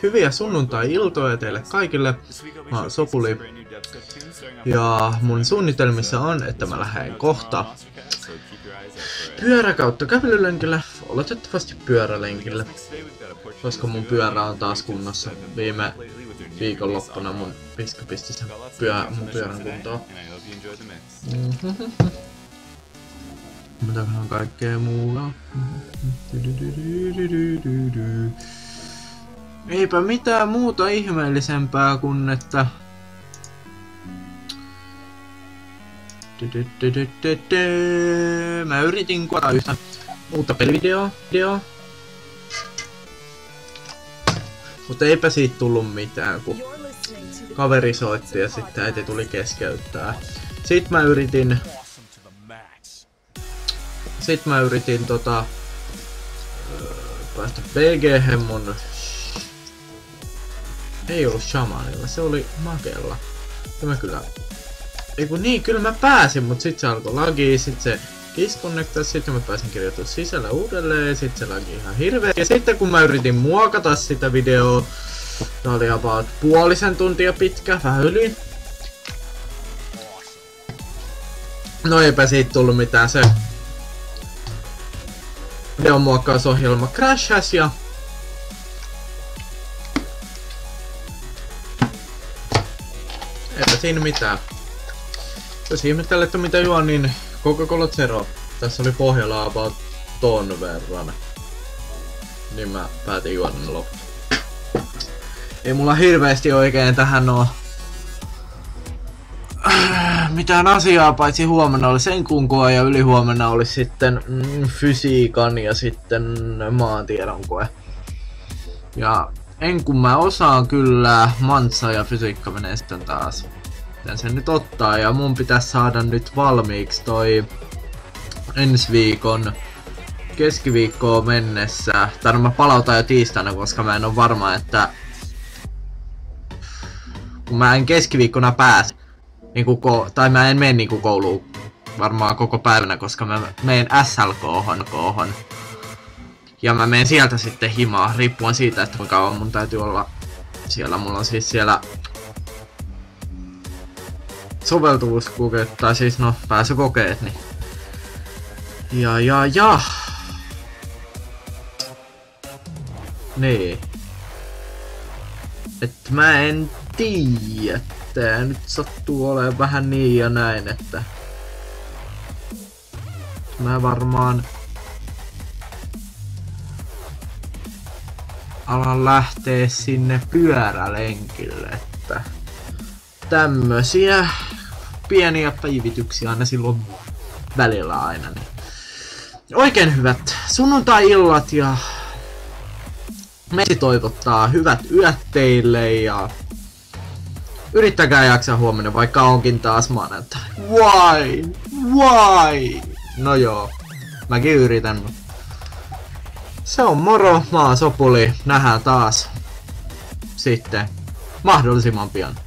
Hyviä sunnuntai-iltoja teille kaikille. Mä oon Sopuli. Ja mun suunnitelmissa on, että mä lähden kohta pyörä kautta kävelylenkille. Oletettavasti pyörälenkille. Koska mun pyörä on taas kunnossa. Viime viikonloppuna mun piska pisti sen mun pyörän kuntoon. Mitäköhän on kaikkea muuta? Eipä mitään muuta ihmeellisempää kuin että... Mä yritin kuvata yhtä uutta pelivideoa. Mutta eipä siitä tullut mitään, kun kaveri soitti ja sitten äiti tuli keskeyttää. Sitten mä yritin päästä BG:hen mun... Ei ollut shamanilla, se oli Magella. Tämä kyllä... Eiku niin, kyllä mä pääsin, mut sit se alkoi lagii, sit se disconnectas, sitten mä pääsin kirjoittaa sisällä uudelleen, sit se lagi ihan hirveä. Ja sitten kun mä yritin muokata sitä videoa, se oli about puolisen tuntia pitkä, vähän yli. No eipä siitä tullut mitään, se videon muokkausohjelma crashas ja eipä siinä mitään. Jos ihmettelette mitä juon, niin Coca-Cola Zero. Tässä oli pohjalla about ton verran. Niin mä päätin juoda ne loput. Ei mulla hirveesti oikein tähän oo mitään asiaa, paitsi huomenna oli sen kunkoa ja ylihuomenna oli sitten fysiikan ja sitten maantiedon koe. Ja en kun mä osaan kyllä, mantsa ja fysiikka menee sitten taas. Miten sen nyt ottaa ja mun pitäisi saada nyt valmiiksi toi ensi viikon keskiviikkoon mennessä. Tai mä palautan jo tiistaina, koska mä en oo varma, että kun mä en keskiviikkona pääse tai mä en mene niinku kouluun varmaan koko päivänä, koska mä menen SLK:hon. Ja mä menen sieltä sitten himaan, riippuen siitä, että kuinka kauan mun täytyy olla siellä. Mulla on siis siellä soveltuvuuskokeet, tai siis no pääsykokeet, niin. Ja. Niin. Et mä en tiedä. Tää nyt sattuu olemaan vähän niin ja näin, että mä varmaan alan lähteä sinne pyörälenkille, että tämmösiä pieniä päivityksiä aina silloin välillä aina. Niin. Oikein hyvät sunnuntai-illat ja Messi toivottaa hyvät yöt teille ja yrittäkää jaksaa huomenna, vaikka onkin taas maanantai. Why? No joo, mäkin yritän. Se on moro, mä oon Sopuli, nähdään taas sitten mahdollisimman pian.